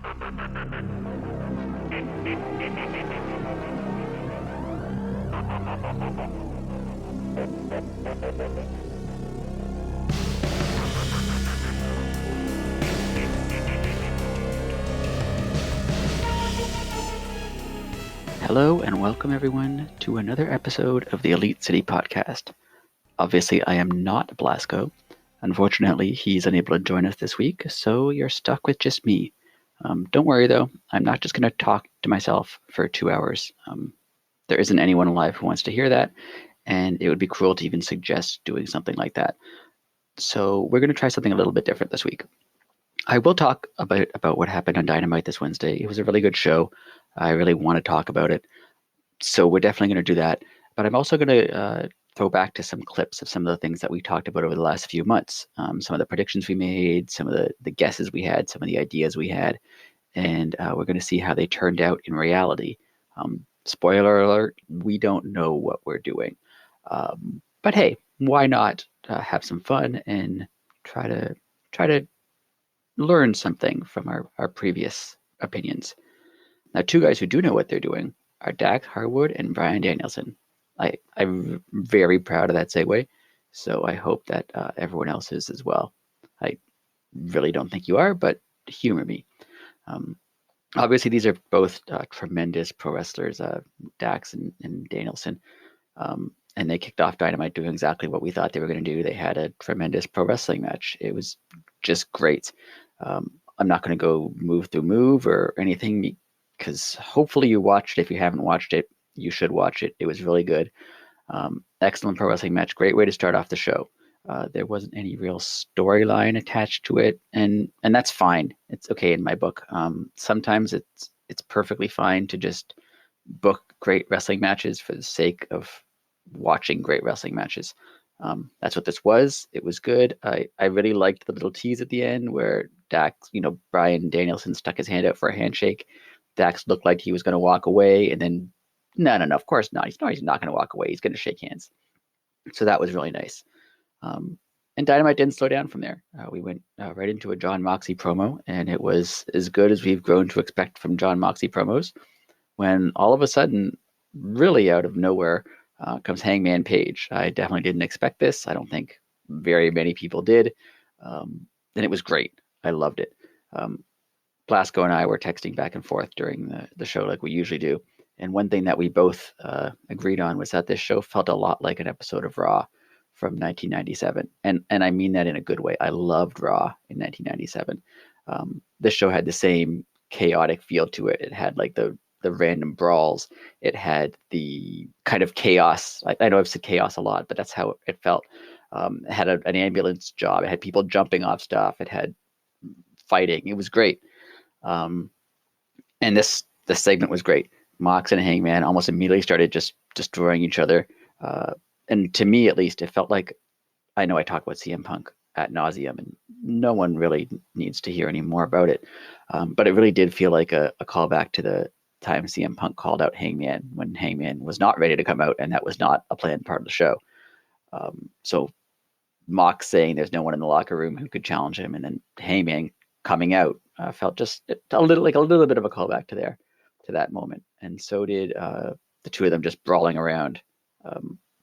Hello and welcome everyone to another episode of the Elite City Podcast. Obviously, I am not Blasko. Unfortunately, he's unable to join us this week, so you're stuck with just me. Don't worry though, I'm not just going to talk to myself for 2 hours. There isn't anyone alive who wants to hear that, and it would be cruel to even suggest doing something like that. So we're going to try something a little bit different this week. I will talk about what happened on Dynamite this Wednesday. It was a really good show. I really want to talk about it. So we're definitely going to do that. But I'm also going to throw back to some clips of some of the things that we talked about over the last few months. Some of the predictions we made, some of the guesses we had, some of the ideas we had. And we're going to see how they turned out in reality. Spoiler alert, we don't know what we're doing. But hey, why not have some fun and try to learn something from our previous opinions. Now, two guys who do know what they're doing are Dax Harwood and Bryan Danielson. I'm very proud of that segue, so I hope that everyone else is as well. I really don't think you are, but humor me. Obviously, these are both tremendous pro wrestlers, Dax and Danielson. And they kicked off Dynamite doing exactly what we thought they were going to do. They had a tremendous pro wrestling match. It was just great. I'm not going to go move through move or anything because hopefully you watched it. If you haven't watched it, you should watch it. It was really good. Excellent pro wrestling match. Great way to start off the show. There wasn't any real storyline attached to it, and that's fine. It's okay in my book. Sometimes it's perfectly fine to just book great wrestling matches for the sake of watching great wrestling matches. That's what this was. It was good. I really liked the little tease at the end where Dax, Bryan Danielson stuck his hand out for a handshake. Dax looked like he was going to walk away, and then no, of course not. He's not going to walk away. He's going to shake hands. So that was really nice. And Dynamite didn't slow down from there. We went right into a Jon Moxley promo, and it was as good as we've grown to expect from Jon Moxley promos. When all of a sudden, really out of nowhere, comes Hangman Page. I definitely didn't expect this. I don't think very many people did. And it was great. I loved it. Blasko and I were texting back and forth during the show like we usually do. And one thing that we both agreed on was that this show felt a lot like an episode of Raw from 1997. And I mean that in a good way. I loved Raw in 1997. This show had the same chaotic feel to it. It had like the random brawls. It had the kind of chaos. I know I've said chaos a lot, but that's how it felt. It had an ambulance job. It had people jumping off stuff. It had fighting. It was great. And this segment was great. Mox and Hangman almost immediately started just destroying each other. And to me, at least, it felt like, I know I talk about CM Punk ad nauseum, and no one really needs to hear any more about it. But it really did feel like a callback to the time CM Punk called out Hangman when Hangman was not ready to come out, and that was not a planned part of the show. So Mox saying there's no one in the locker room who could challenge him, and then Hangman coming out felt just a little bit of a callback to that moment. And so did the two of them just brawling around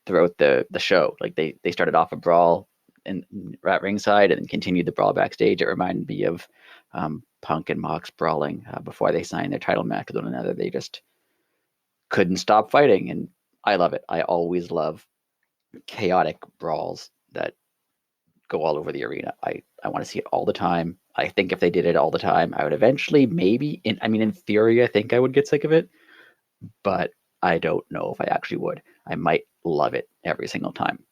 throughout the show. Like they started off a brawl at ringside and continued the brawl backstage. It reminded me of Punk and Mox brawling before they signed their title match with one another. They just couldn't stop fighting, and I love it. I always love chaotic brawls that go all over the arena. I want to see it all the time. I think if they did it all the time, I would eventually in theory, I think I would get sick of it, but I don't know if I actually would. I might love it every single time.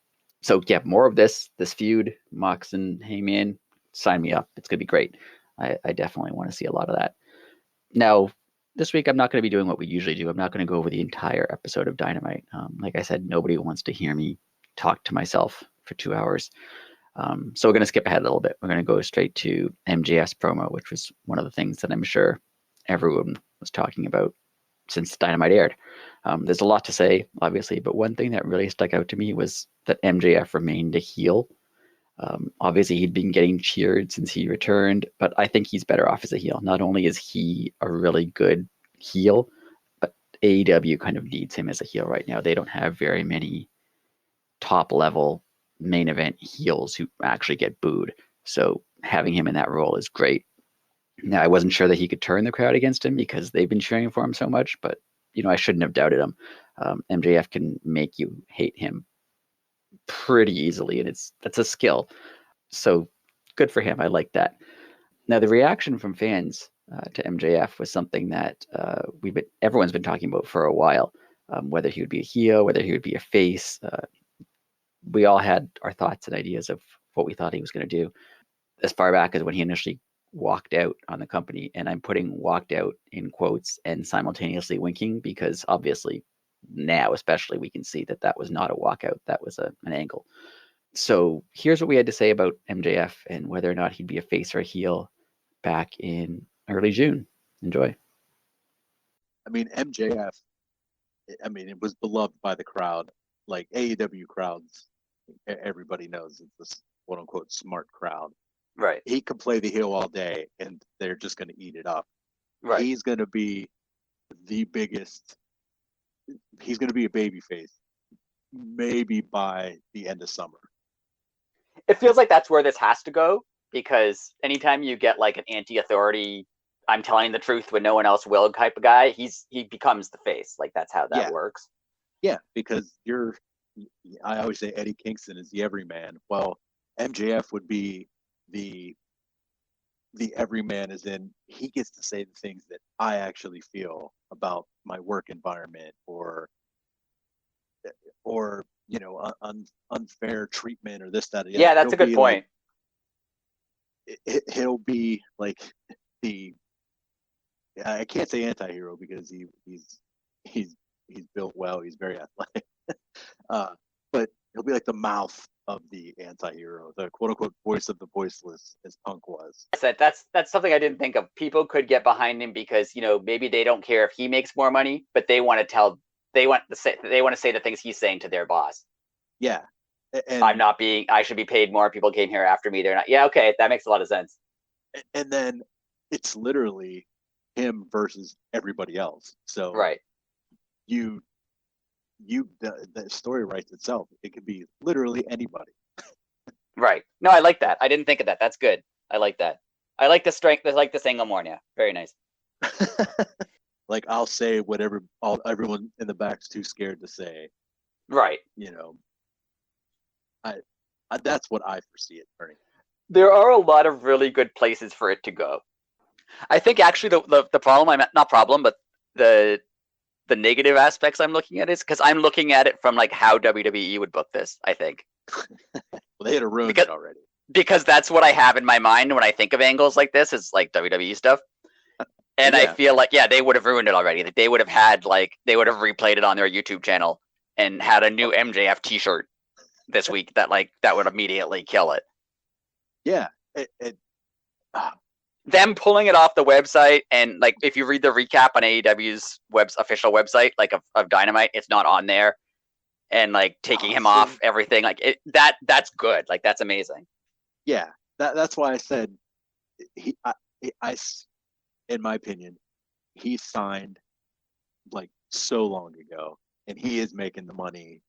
So yeah, more of this feud, Mox and Heyman, sign me up. It's going to be great. I definitely want to see a lot of that. Now, this week, I'm not going to be doing what we usually do. I'm not going to go over the entire episode of Dynamite. Like I said, nobody wants to hear me talk to myself for 2 hours. So we're going to skip ahead a little bit. We're going to go straight to MJF's promo, which was one of the things that I'm sure everyone was talking about since Dynamite aired. There's a lot to say, obviously, but one thing that really stuck out to me was that MJF remained a heel. Obviously, he'd been getting cheered since he returned, but I think he's better off as a heel. Not only is he a really good heel, but AEW kind of needs him as a heel right now. They don't have very many top-level main event heels who actually get booed. So having him in that role is great. Now, I wasn't sure that he could turn the crowd against him because they've been cheering for him so much, but I shouldn't have doubted him. MJF can make you hate him pretty easily, and that's a skill. So good for him. I like that. Now, the reaction from fans to MJF was something that everyone's been talking about for a while. Whether he would be a heel, whether he would be a face. We all had our thoughts and ideas of what we thought he was going to do as far back as when he initially walked out on the company. And I'm putting walked out in quotes and simultaneously winking because obviously now, especially, we can see that was not a walkout. That was an angle. So here's what we had to say about MJF and whether or not he'd be a face or a heel back in early June. Enjoy. I mean, MJF, it was beloved by the crowd. Like AEW crowds, everybody knows it's this quote unquote smart crowd. Right. He can play the heel all day and they're just going to eat it up. Right. He's going to be the biggest. He's going to be a babyface maybe by the end of summer. It feels like that's where this has to go because anytime you get like an anti-authority, I'm telling the truth when no one else will type of guy, he becomes the face. Like that's how that works. Yeah, because I always say Eddie Kingston is the everyman. Well, MJF would be the everyman, as in he gets to say the things that I actually feel about my work environment or unfair treatment or this, that, or the other. Yeah, that's a good point. He'll be like I can't say anti-hero because he's built well, he's very athletic. But he'll be like the mouth of the anti-hero, the quote-unquote voice of the voiceless, as Punk was. That's something I didn't think of. People could get behind him because maybe they don't care if he makes more money, but they want to say the things he's saying to their boss. Yeah, and I should be paid more. People came here after me. They're not. Yeah, okay, that makes a lot of sense. And then it's literally him versus everybody else. So right, the story writes itself. It could be literally anybody. Right. No, I like that. I didn't think of that. That's good. I like that. I like the strength. I like this angle more now. Very nice. Like I'll say whatever everyone in the back's too scared to say. Right. I that's what I foresee it turning. There are a lot of really good places for it to go. I think actually the problem but the negative aspects I'm looking at is because I'm looking at it from like how WWE would book this, I think. Well, they had to ruin it already. Because that's what I have in my mind when I think of angles like this, is like WWE stuff. And I feel like, they would have ruined it already. They would have replayed it on their YouTube channel and had a new MJF t-shirt this week that would immediately kill it. Yeah. Them pulling it off the website, and like if you read the recap on AEW's official website, like of Dynamite, it's not on there, and like taking him off everything, like that's good, like that's amazing. Yeah, that's why I said I in my opinion, he signed like so long ago, and he is making the money,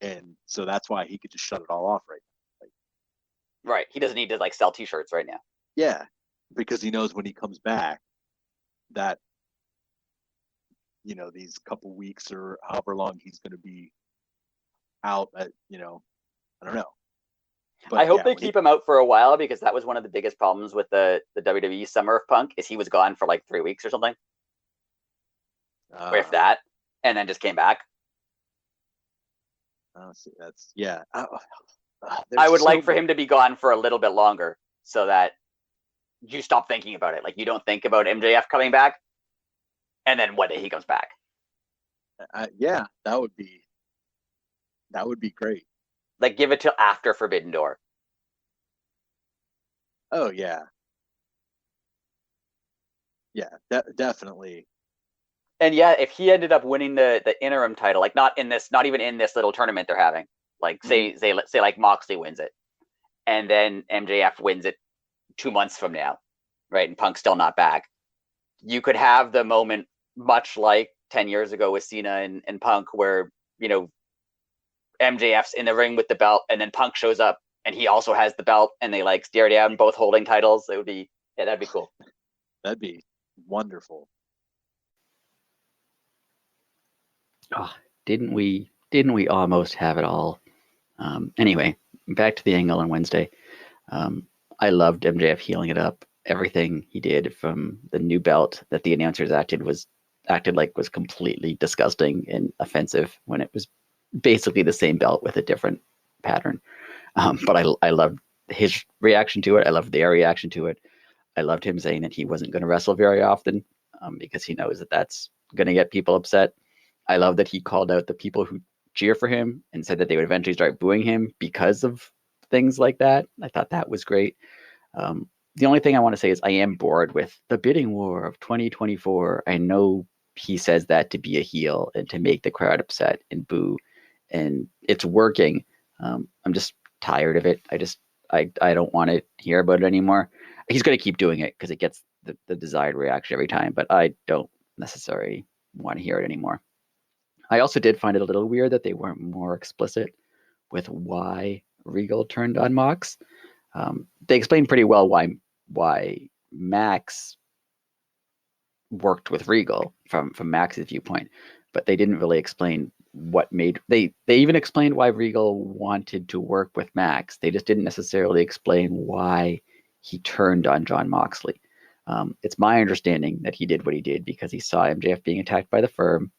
and so that's why he could just shut it all off right now. Right, he doesn't need to like sell T-shirts right now. Yeah, because he knows when he comes back that these couple weeks or however long he's going to be out at I don't know. But I hope they keep him out for a while, because that was one of the biggest problems with the WWE Summer of Punk, is he was gone for like 3 weeks or something, or if that, and then just came back. That's yeah. I would like for him to be gone for a little bit longer, so that you stop thinking about it. Like you don't think about MJF coming back, and then one day he comes back. Yeah, that would be great. Like give it till after Forbidden Door. Oh yeah. Yeah, definitely. And yeah, if he ended up winning the interim title, like not even in this little tournament they're having, like say like Moxley wins it, and then MJF wins it 2 months from now, right? And Punk's still not back. You could have the moment much like 10 years ago with Cena and Punk, where, MJF's in the ring with the belt, and then Punk shows up and he also has the belt, and they like stare down, both holding titles. It would be, that'd be cool. That'd be wonderful. Oh, didn't we almost have it all? Anyway, back to the angle on Wednesday. I loved MJF healing it up. Everything he did, from the new belt that the announcers acted like was completely disgusting and offensive, when it was basically the same belt with a different pattern. But I loved his reaction to it. I loved their reaction to it. I loved him saying that he wasn't going to wrestle very often, because he knows that that's going to get people upset. I love that he called out the people who cheer for him and said that they would eventually start booing him because of things like that. I thought that was great. The only thing I want to say is I am bored with the bidding war of 2024. I know he says that to be a heel and to make the crowd upset and boo, and it's working. I'm just tired of it. I don't want to hear about it anymore. He's going to keep doing it because it gets the desired reaction every time, but I don't necessarily want to hear it anymore. I also did find it a little weird that they weren't more explicit with why Regal turned on Mox. They explained pretty well why Max worked with Regal from Max's viewpoint, but they didn't really explain what made they even explained why Regal wanted to work with Max. They just didn't necessarily explain why he turned on Jon Moxley. It's my understanding that he did what he did because he saw MJF being attacked by the Firm,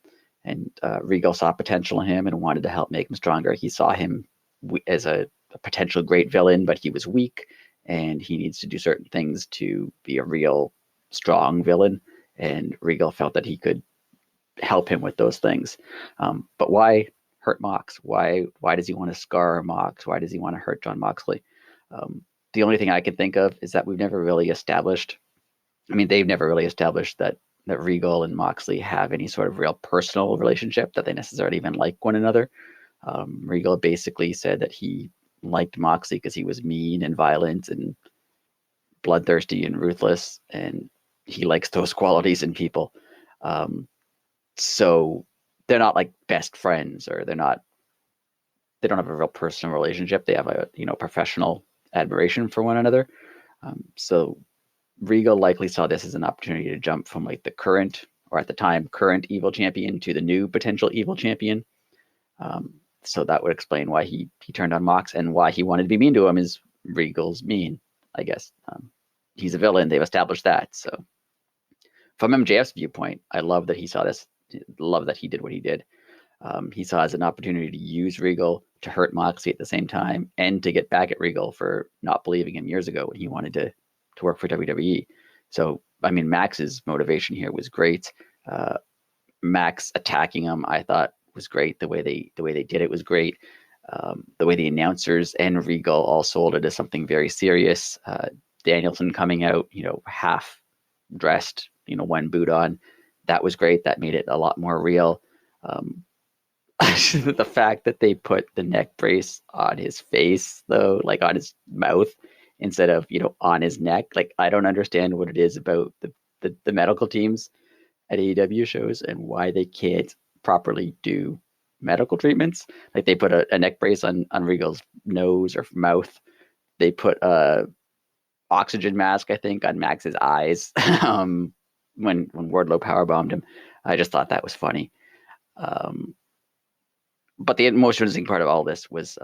and Regal saw potential in him and wanted to help make him stronger. He saw him as a potential great villain, but he was weak, and he needs to do certain things to be a real strong villain. And Regal felt that he could help him with those things. But why hurt Mox? Why does he want to scar Mox? Why does he want to hurt Jon Moxley? The only thing I can think of is that we've never really established. I mean, they've never really established that Regal and Moxley have any sort of real personal relationship, that they necessarily even like one another. Regal basically said that he liked Moxley because he was mean and violent and bloodthirsty and ruthless, and he likes those qualities in people. So they're not like best friends, or they don't have a real personal relationship. They have a professional admiration for one another. So Regal likely saw this as an opportunity to jump from like the current, or at the time current, evil champion to the new potential evil champion. So that would explain why he turned on Mox, and why he wanted to be mean to him is Regal's mean, I guess. He's a villain. They've established that. So from MJF's viewpoint, I love that he saw this. Love that he did what he did. He saw it as an opportunity to use Regal to hurt Moxley at the same time, and to get back at Regal for not believing him years ago when he wanted to work for WWE. So, I mean, Max's motivation here was great. Max attacking him, I thought, was great. The way they did it was great. The way the announcers and Regal all sold it as something very serious. Danielson coming out, half dressed, one boot on, that was great. That made it a lot more real. The fact that they put the neck brace on his face, though, like on his mouth instead of on his neck, like I don't understand what it is about the medical teams at AEW shows and why they can't properly do medical treatments. Like they put a neck brace on Regal's nose or mouth. They put a oxygen mask, I think, on Max's eyes when Wardlow powerbombed him. I just thought that was funny. But the most interesting part of all this was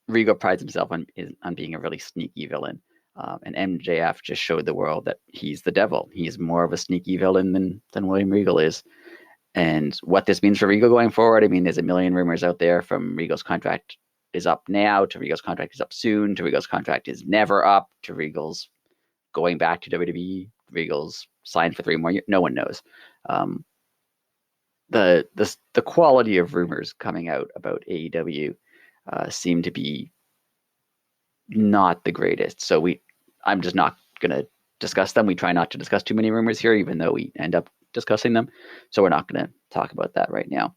Regal prides himself on being a really sneaky villain. And MJF just showed the world that he's the devil. He's more of a sneaky villain than William Regal is. And what this means for Regal going forward, I mean, there's a million rumors out there, from Regal's contract is up now, to Regal's contract is up soon, to Regal's contract is never up, to Regal's going back to WWE, Regal's signed for 3 more years. No one knows. The quality of rumors coming out about AEW seem to be not the greatest. So I'm just not going to discuss them. We try not to discuss too many rumors here, even though we end up discussing them. So we're not going to talk about that right now.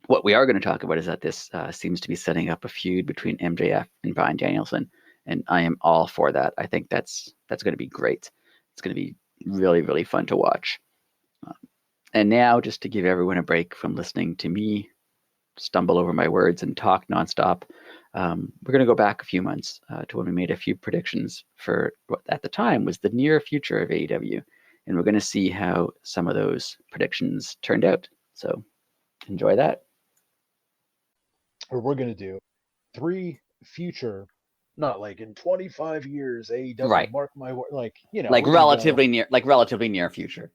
What we are going to talk about is that this seems to be setting up a feud between MJF and Bryan Danielson. and I am all for that. I think that's going to be great. It's going to be really, really fun to watch. And now, just to give everyone a break from listening to me stumble over my words and talk nonstop, we're going to go back a few months to when we made a few predictions for what at the time was the near future of AEW. And we're going to see how some of those predictions turned out. So enjoy that. Or we're going to do 3 future, not like in 25 years, AEW, Right. mark my word, like, like relatively near future.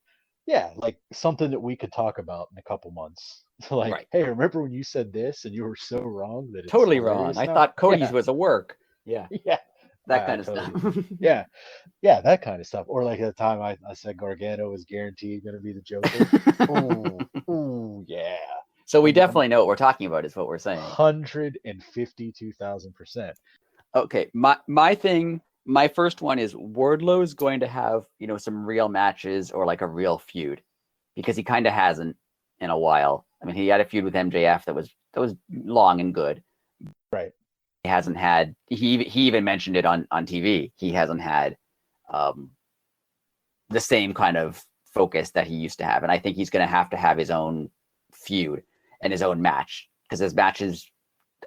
Yeah, like something that we could talk about in a couple months. Like, Right. hey, remember when you said this and you were so wrong that it's Totally wrong. I thought Cody's was a work. Yeah. Yeah. That kind of stuff. Yeah. Yeah, that kind of stuff. Or like at the time I said Gargano was guaranteed going to be the Joker. Ooh, yeah. So we definitely know what we're talking about, is what we're saying. 152,000%. Okay, my first one is Wardlow's going to have, some real matches or like a real feud, because he kind of hasn't in a while. I mean, he had a feud with MJF that was long and good. Right. He hasn't had. He even mentioned it on TV. He hasn't had the same kind of focus that he used to have, and I think he's going to have his own feud and his own match, because his matches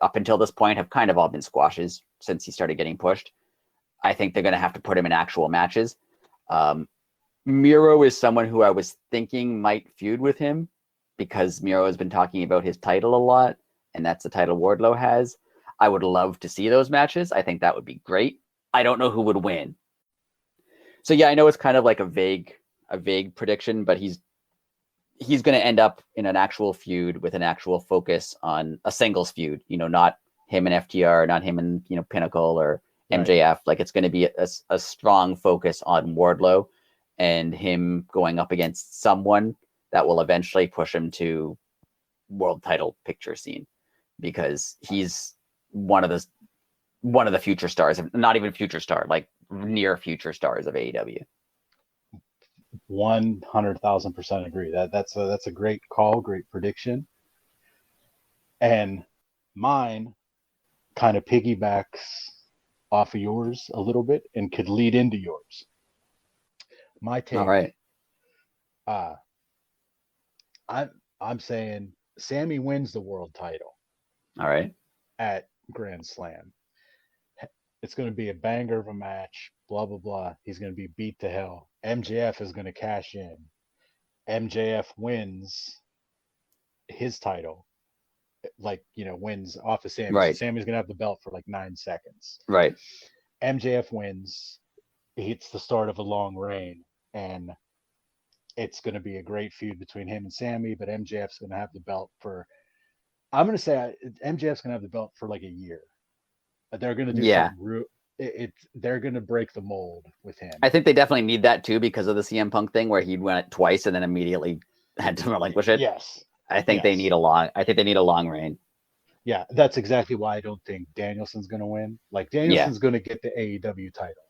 up until this point have kind of all been squashes since he started getting pushed. I think they're going to have to put him in actual matches. Miro is someone who I was thinking might feud with him, because Miro has been talking about his title a lot, and that's the title Wardlow has. I would love to see those matches. I think that would be great. I don't know who would win. So yeah, I know it's kind of like a vague prediction, but he's going to end up in an actual feud with an actual focus on a singles feud, not him and FTR, not him and, Pinnacle or MJF. Right. Like, it's going to be a strong focus on Wardlow and him going up against someone that will eventually push him to world title picture scene, because he's one of the future stars, not even future star, like near future stars of AEW. 100,000% agree. That's a great call, great prediction. And mine kind of piggybacks off of yours a little bit and could lead into yours. My take. All right. I'm saying Sammy wins the world title. All right. At Grand Slam. It's going to be a banger of a match, blah, blah, blah. He's going to be beat to hell. MJF is going to cash in. MJF wins his title, wins off of Sammy. Right. So Sammy's going to have the belt for like 9 seconds. Right. MJF wins. It's the start of a long reign, and it's going to be a great feud between him and Sammy, but MJF's going to have the belt for, I'm going to say MJF's going to have the belt for like a year. They're going to do something. They're going to break the mold with him. I think they definitely need that too, because of the CM Punk thing where he went twice and then immediately had to relinquish it. Yes. I think they need a long reign. Yeah, that's exactly why I don't think Danielson's going to win. Like, Danielson's going to get the AEW title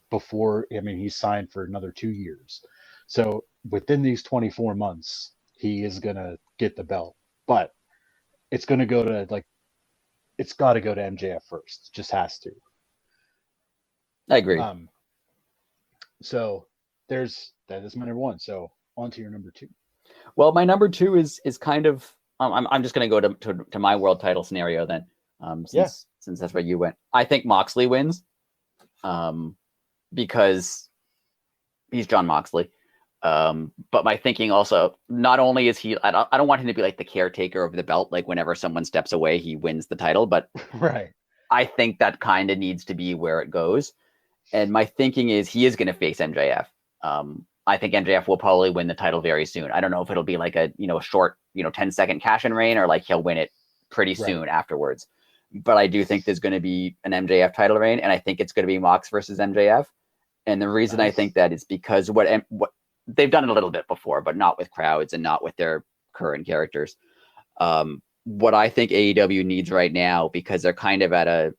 before, he's signed for another 2 years. So within these 24 months, he is going to get the belt. But it's going to go to it's got to go to MJF first. It just has to. I agree. So that is my number one. So on to your number two. Well, my number two is kind of I'm just going to go to my world title scenario then. Since that's where you went. I think Moxley wins. Because he's Jon Moxley. But my thinking also, not only is he, I don't want him to be like the caretaker of the belt, like whenever someone steps away, he wins the title, but right. I think that kind of needs to be where it goes. And my thinking is he is going to face MJF. I think MJF will probably win the title very soon. I don't know if it'll be like a short 10-second cash-in reign, or like he'll win it pretty soon afterwards. But I do think there's going to be an MJF title reign, and I think it's going to be Mox versus MJF. And the reason I think that is because what they've done it a little bit before, but not with crowds and not with their current characters. What I think AEW needs right now, because they're kind of at a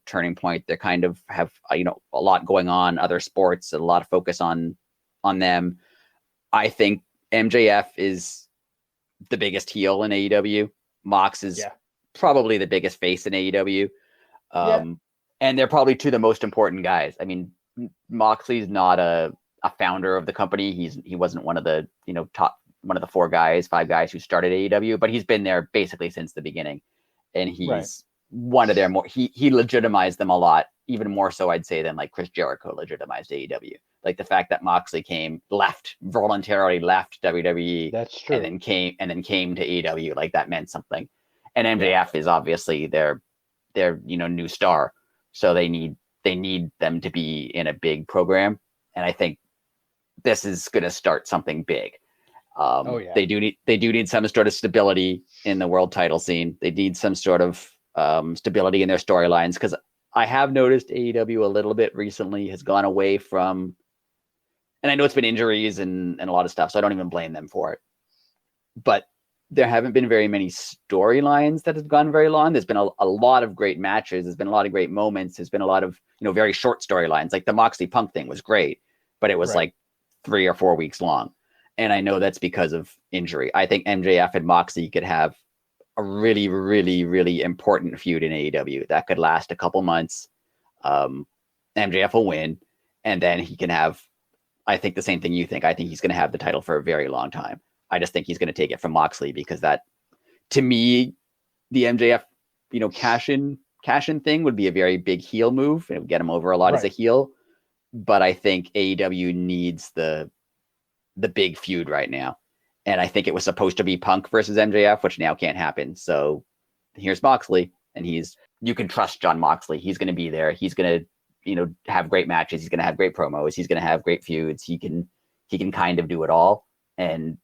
turning point. They kind of have a lot going on, other sports, a lot of focus on them. I think MJF is the biggest heel in AEW. Mox is probably the biggest face in AEW. And they're probably two of the most important guys. I mean, Moxley's not a founder of the company. He wasn't one of the one of the 5 guys who started AEW, but he's been there basically since the beginning. And he's one of their more he legitimized them a lot, even more so I'd say than like Chris Jericho legitimized AEW. Like the fact that Moxley voluntarily left WWE. That's true. And then came to AEW, like that meant something. And MJF is obviously their new star. So they need them to be in a big program. And I think this is going to start something big. They do need some sort of stability in the world title scene. They need some sort of stability in their storylines, because I have noticed AEW a little bit recently has gone away from, and I know it's been injuries and a lot of stuff, so I don't even blame them for it. But there haven't been very many storylines that have gone very long. There's been a lot of great matches. There's been a lot of great moments. There's been a lot of, very short storylines. Like the Moxley Punk thing was great, but it was like 3 or 4 weeks long. And I know that's because of injury. I think MJF and Moxley could have a really, really, really important feud in AEW that could last a couple months. MJF will win, and then he can have, I think the same thing you think. I think he's going to have the title for a very long time. I just think he's going to take it from Moxley, because that, to me, the MJF, cash-in thing would be a very big heel move, and it would get him over a lot as a heel. But I think AEW needs the big feud right now. And I think it was supposed to be Punk versus MJF, which now can't happen. So here's Moxley, and you can trust Jon Moxley. He's going to be there. He's going to, have great matches. He's going to have great promos. He's going to have great feuds. He can kind of do it all. And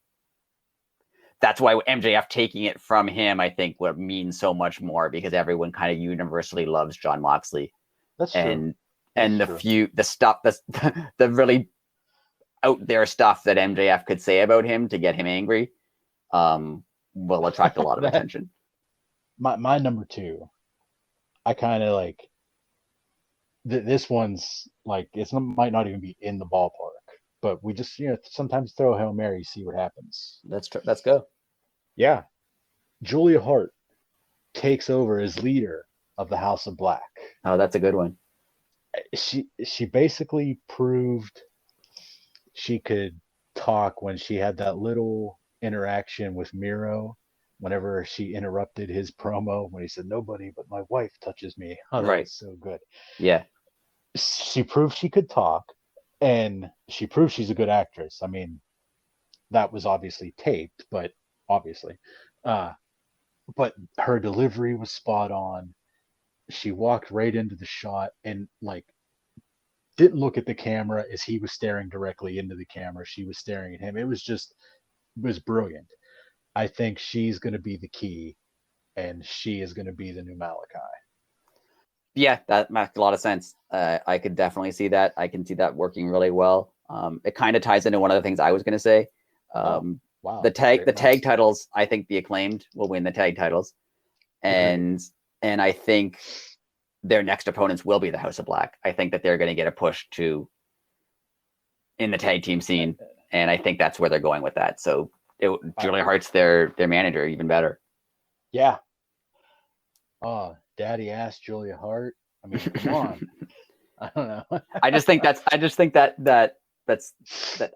that's why MJF taking it from him, I think, would mean so much more, because everyone kind of universally loves Jon Moxley. That's true. And the feud, the stuff, the really out there stuff that MJF could say about him to get him angry, will attract a lot of attention. My number 2, I kind of like. This one's like, it might not even be in the ballpark, but we just sometimes throw a Hail Mary, see what happens. Let's go. Yeah, Julia Hart takes over as leader of the House of Black. Oh, that's a good one. She basically proved she could talk when she had that little interaction with Miro, whenever she interrupted his promo when he said, "Nobody but my wife touches me." Oh, that was so good. Yeah. She proved she could talk, and she proved she's a good actress. I mean, that was obviously taped, but but her delivery was spot on. She walked right into the shot and didn't look at the camera as he was staring directly into the camera. She was staring at him. It was brilliant. I think she's going to be the key, and she is going to be the new Malachi. Yeah, that makes a lot of sense. I could definitely see that. I can see that working really well. It kind of ties into one of the things I was going to say. Wow. The tag titles, I think the Acclaimed will win the tag titles. And I think their next opponents will be the House of Black. I think that they're going to get a push in the tag team scene, and I think that's where they're going with that. So Julia Hart's their manager, even better. Yeah. Daddy asked Julia Hart. I mean, come on. I don't know. I just think that's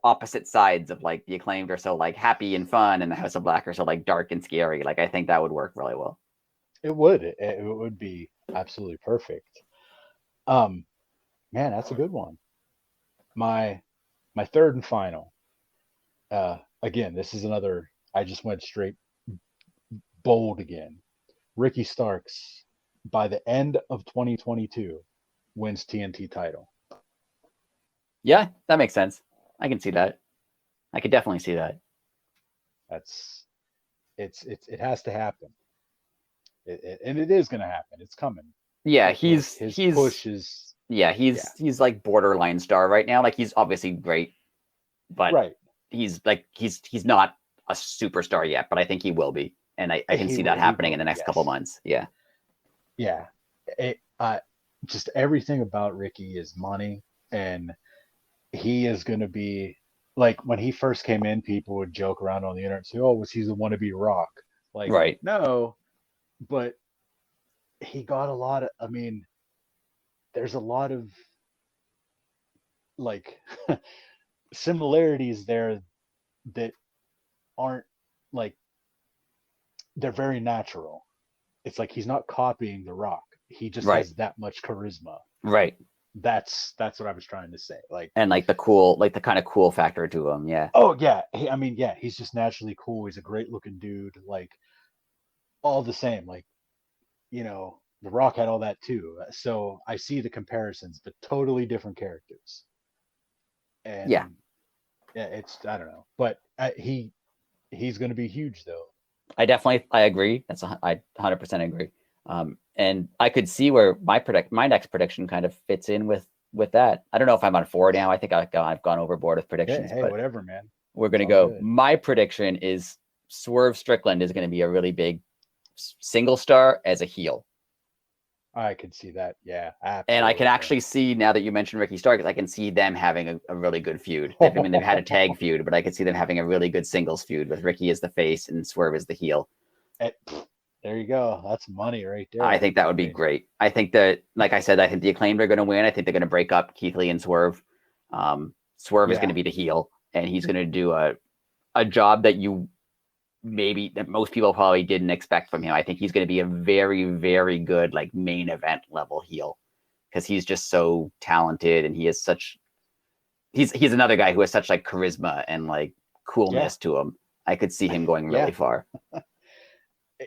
opposite sides of like the Acclaimed are so like happy and fun, and the House of Black are so like dark and scary. Like I think that would work really well. It would. It would be absolutely perfect. Man, that's a good one. My third and final. Again, this is another. I just went straight bold again. Ricky Starks, by the end of 2022, wins TNT title. Yeah, that makes sense. I can see that. I could definitely see that. It has to happen. And it is going to happen. It's coming. Yeah, his push is. Yeah, he's like borderline star right now. Like he's obviously great, but he's not a superstar yet. But I think he will be, and I can see that happening in the next couple months. Yeah. Yeah. Just everything about Ricky is money, and he is going to be like, when he first came in, people would joke around on the internet and say, "Oh, was he the wannabe Rock?" Like, no, but he got a lot of. I mean, there's a lot of like similarities there that aren't like, they're very natural. It's like he's not copying The Rock. He just Right. has that much charisma. Right. That's what I was trying to say. Like, And like the kind of cool factor to him. Yeah. oh yeah, I mean, yeah, he's just naturally cool. He's a great looking dude. Like, all the same, like, The Rock had all that too. So I see the comparisons, but totally different characters. And Yeah. yeah, I don't know, but he's going to be huge though. I agree. I 100% agree. And I could see where my next prediction kind of fits in with that. I don't know if I'm on 4 now. I think I've gone overboard with predictions. Hey, but whatever, man. We're going to go. Good. My prediction is Swerve Strickland is going to be a really big single star as a heel. I can see that. Yeah. Absolutely. And I can actually see, now that you mentioned Ricky Starks, I can see them having a really good feud. I mean, they've had a tag feud, but I could see them having a really good singles feud with Ricky as the face and Swerve as the heel. There you go. That's money right there. I think that would be great. I think that, like I said, I think the Acclaimed are going to win. I think they're going to break up Keith Lee and Swerve. Swerve is going to be the heel, and he's going to do a job that that most people probably didn't expect from him. I think he's going to be a very, very good like main event level heel, because he's just so talented, and he is he's another guy who has such like charisma and like coolness to him. I could see him going really far.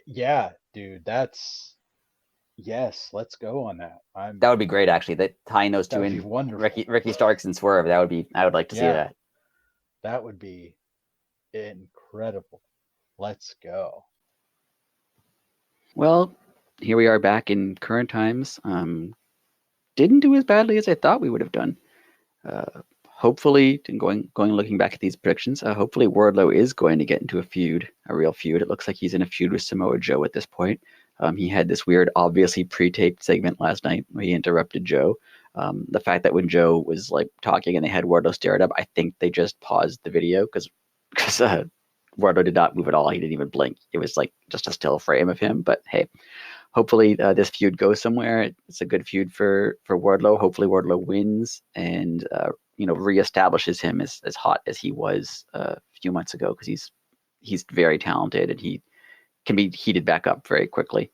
Yeah, dude, yes, let's go on that. That would be great, actually. That tying those two in, wonderful. Ricky Starks and Swerve. I would like to see that. That would be incredible. Let's go. Well, here we are back in current times. Didn't do as badly as I thought we would have done. Hopefully, looking back at these predictions, hopefully Wardlow is going to get into a real feud. It looks like he's in a feud with Samoa Joe at this point. He had this weird, obviously pre-taped segment last night where he interrupted Joe. The fact that when Joe was like talking and they had Wardlow stare at him, I think they just paused the video because Wardlow did not move at all. He didn't even blink. It was like just a still frame of him. But hey, hopefully this feud goes somewhere. It's a good feud for Wardlow. Hopefully Wardlow wins and reestablishes him as hot as he was a few months ago, because he's very talented and he can be heated back up very quickly.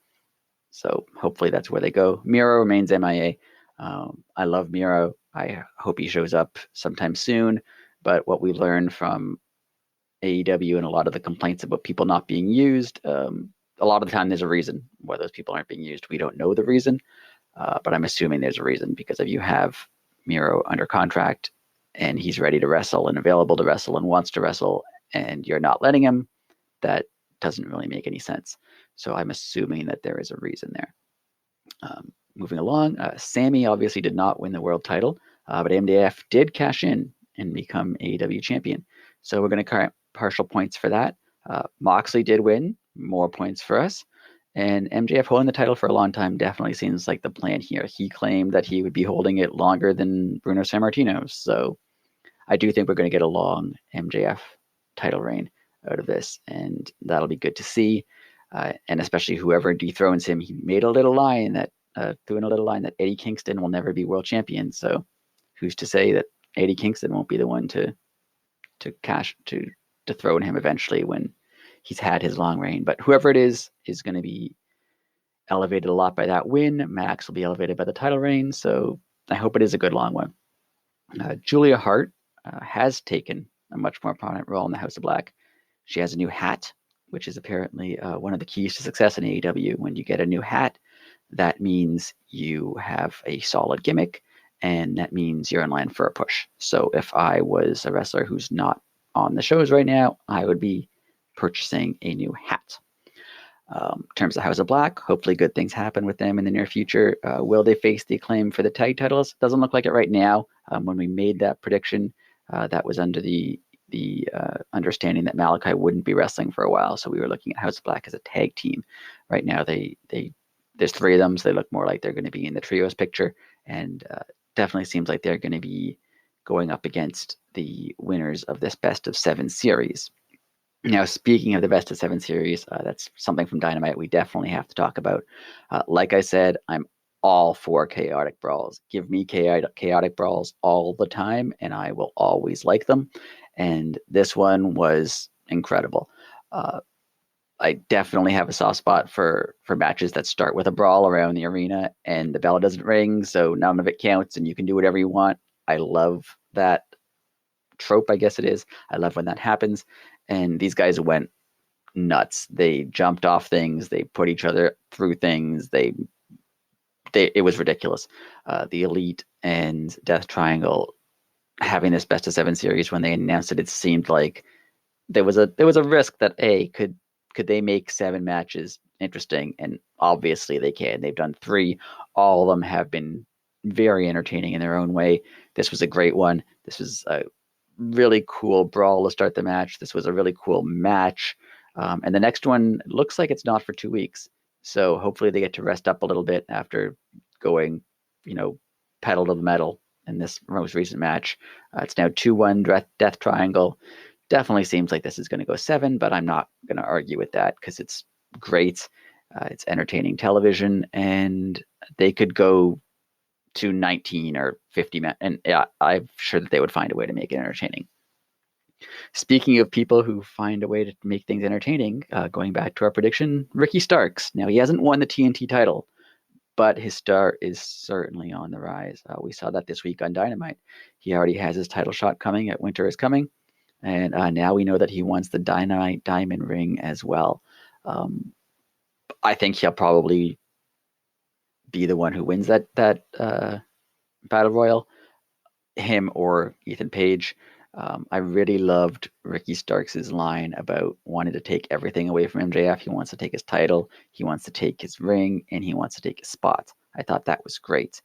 So hopefully that's where they go. Miro remains MIA. I love Miro. I hope he shows up sometime soon. But what we learned from AEW and a lot of the complaints about people not being used, a lot of the time there's a reason why those people aren't being used. We don't know the reason, but I'm assuming there's a reason, because if you have Miro under contract and he's ready to wrestle and available to wrestle and wants to wrestle, and you're not letting him, that doesn't really make any sense. So I'm assuming that there is a reason there. Moving along, Sammy obviously did not win the world title, but MJF did cash in and become AEW champion. So we're going to count partial points for that. Moxley did win, more points for us. And MJF holding the title for a long time definitely seems like the plan here. He claimed that he would be holding it longer than Bruno Sammartino. So I do think we're going to get a long MJF title reign out of this, and that'll be good to see. And especially whoever dethrones him, he made a little line that Eddie Kingston will never be world champion. So who's to say that Eddie Kingston won't be the one to dethrone him eventually when he's had his long reign. But whoever it is going to be elevated a lot by that win. Max will be elevated by the title reign. So I hope it is a good long one. Julia Hart has taken a much more prominent role in the House of Black. She has a new hat, which is apparently one of the keys to success in AEW. When you get a new hat, that means you have a solid gimmick, and that means you're in line for a push. So if I was a wrestler who's not on the shows right now, I would be purchasing a new hat. In terms of House of Black, hopefully good things happen with them in the near future. Will they face the Acclaim for the tag titles? Doesn't look like it right now. When we made that prediction, that was under the understanding that Malachi wouldn't be wrestling for a while. So we were looking at House of Black as a tag team. Right now, there's 3 of them, so they look more like they're going to be in the trios picture, and definitely seems like they're going to be going up against the winners of this best of 7 series. Now, speaking of the best of 7 series, that's something from Dynamite we definitely have to talk about. Like I said, I'm all for chaotic brawls. Give me chaotic brawls all the time, and I will always like them. And this one was incredible. I definitely have a soft spot for matches that start with a brawl around the arena and the bell doesn't ring, so none of it counts and you can do whatever you want. I love that trope, I guess it is. I love when that happens. And these guys went nuts. They jumped off things. They put each other through things. It was ridiculous. The Elite and Death Triangle having this best of 7 series, when they announced it seemed like there was a risk that could they make 7 matches interesting? And obviously they can. They've done 3. All of them have been very entertaining in their own way. This was a great one. This was a really cool brawl to start the match. This was a really cool match. And the next one looks like it's not for 2 weeks. So hopefully they get to rest up a little bit after going, pedal to the metal in this most recent match. It's now 2-1 Death Triangle. Definitely seems like this is going to go 7, but I'm not going to argue with that because it's great. It's entertaining television, and they could go to 19 or 50 and yeah, I'm sure that they would find a way to make it entertaining. Speaking of people who find a way to make things entertaining, going back to our prediction, Ricky Starks. Now, he hasn't won the TNT title, but his star is certainly on the rise. We saw that this week on Dynamite. He already has his title shot coming at Winter is Coming. And now we know that he wants the Dynamite Diamond ring as well. I think he'll probably be the one who wins that Battle Royal, him or Ethan Page. I really loved Ricky Starks' line about wanting to take everything away from MJF. He wants to take his title, he wants to take his ring, and he wants to take his spot. I thought that was great.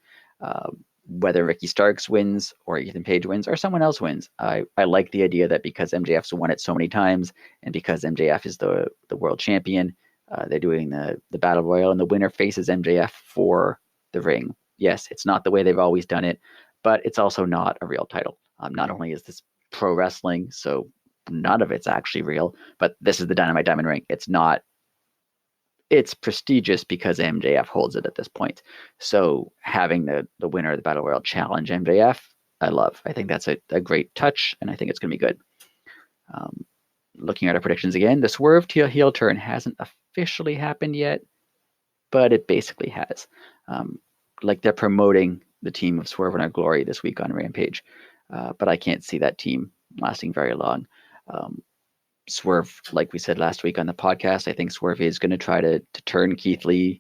Whether Ricky Starks wins or Ethan Page wins or someone else wins, I like the idea that because MJF's won it so many times and because MJF is the world champion, they're doing the Battle Royal and the winner faces MJF for the ring. Yes, it's not the way they've always done it, but it's also not a real title. Not only is this pro wrestling, so none of it's actually real, but this is the Dynamite Diamond ring. It's not. It's prestigious because MJF holds it at this point. So having the winner of the Battle Royal challenge MJF, I love. I think that's a great touch, and I think it's going to be good. Looking at our predictions again, the Swerve to heel turn hasn't officially happened yet, but it basically has. Like they're promoting the team of Swerve and Our Glory this week on Rampage, but I can't see that team lasting very long. Swerve, like we said last week on the podcast, I think Swerve is going to try to turn Keith Lee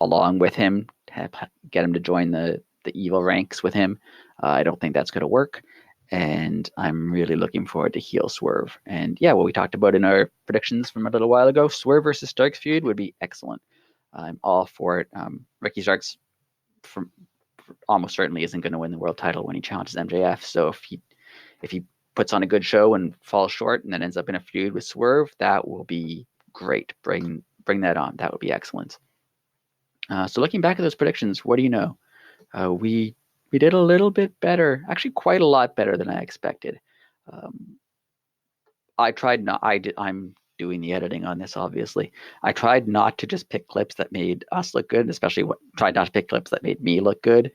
along with him, get him to join the evil ranks with him. I don't think that's going to work, and I'm really looking forward to heel Swerve. And yeah, what we talked about in our predictions from a little while ago, Swerve versus Starks feud would be excellent. I'm all for it. Ricky Starks almost certainly isn't going to win the world title when he challenges MJF. So if he puts on a good show and falls short and then ends up in a feud with Swerve, that will be great. Bring that on. That would be excellent. So looking back at those predictions, what do you know? We did a little bit better, actually quite a lot better than I expected. I'm doing the editing on this, obviously. I tried not to just pick clips that made us look good, especially tried not to pick clips that made me look good.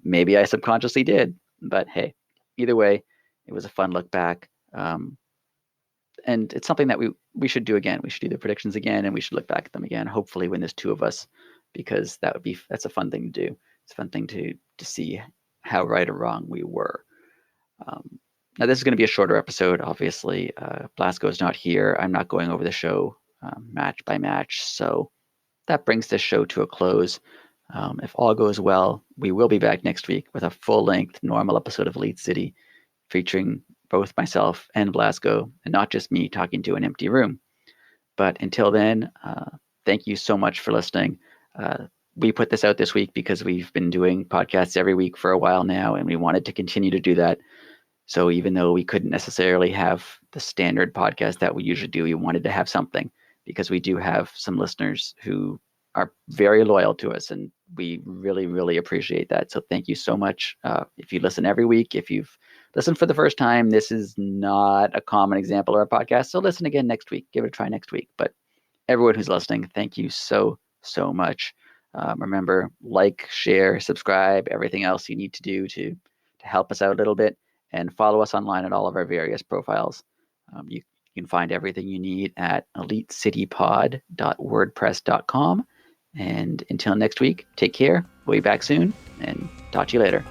Maybe I subconsciously did, but hey, either way, it was a fun look back. And it's something that we should do again. We should do the predictions again, and we should look back at them again, hopefully when there's 2 of us, because that's a fun thing to do. It's a fun thing to see how right or wrong we were. Now, this is going to be a shorter episode, obviously. Blasko is not here. I'm not going over the show match by match. So that brings this show to a close. If all goes well, we will be back next week with a full-length, normal episode of Elite City featuring both myself and Blasko, and not just me talking to an empty room. But until then, thank you so much for listening. We put this out this week because we've been doing podcasts every week for a while now, and we wanted to continue to do that. So even though we couldn't necessarily have the standard podcast that we usually do, we wanted to have something because we do have some listeners who are very loyal to us, and we really, really appreciate that. So thank you so much. If you listen every week, if you've listened for the first time, this is not a common example of our podcast. So listen again next week. Give it a try next week. But everyone who's listening, thank you so, so much. Remember, like, share, subscribe, everything else you need to do to help us out a little bit, and follow us online at all of our various profiles. You can find everything you need at elitecitypod.wordpress.com. And until next week, take care. We'll be back soon, and talk to you later.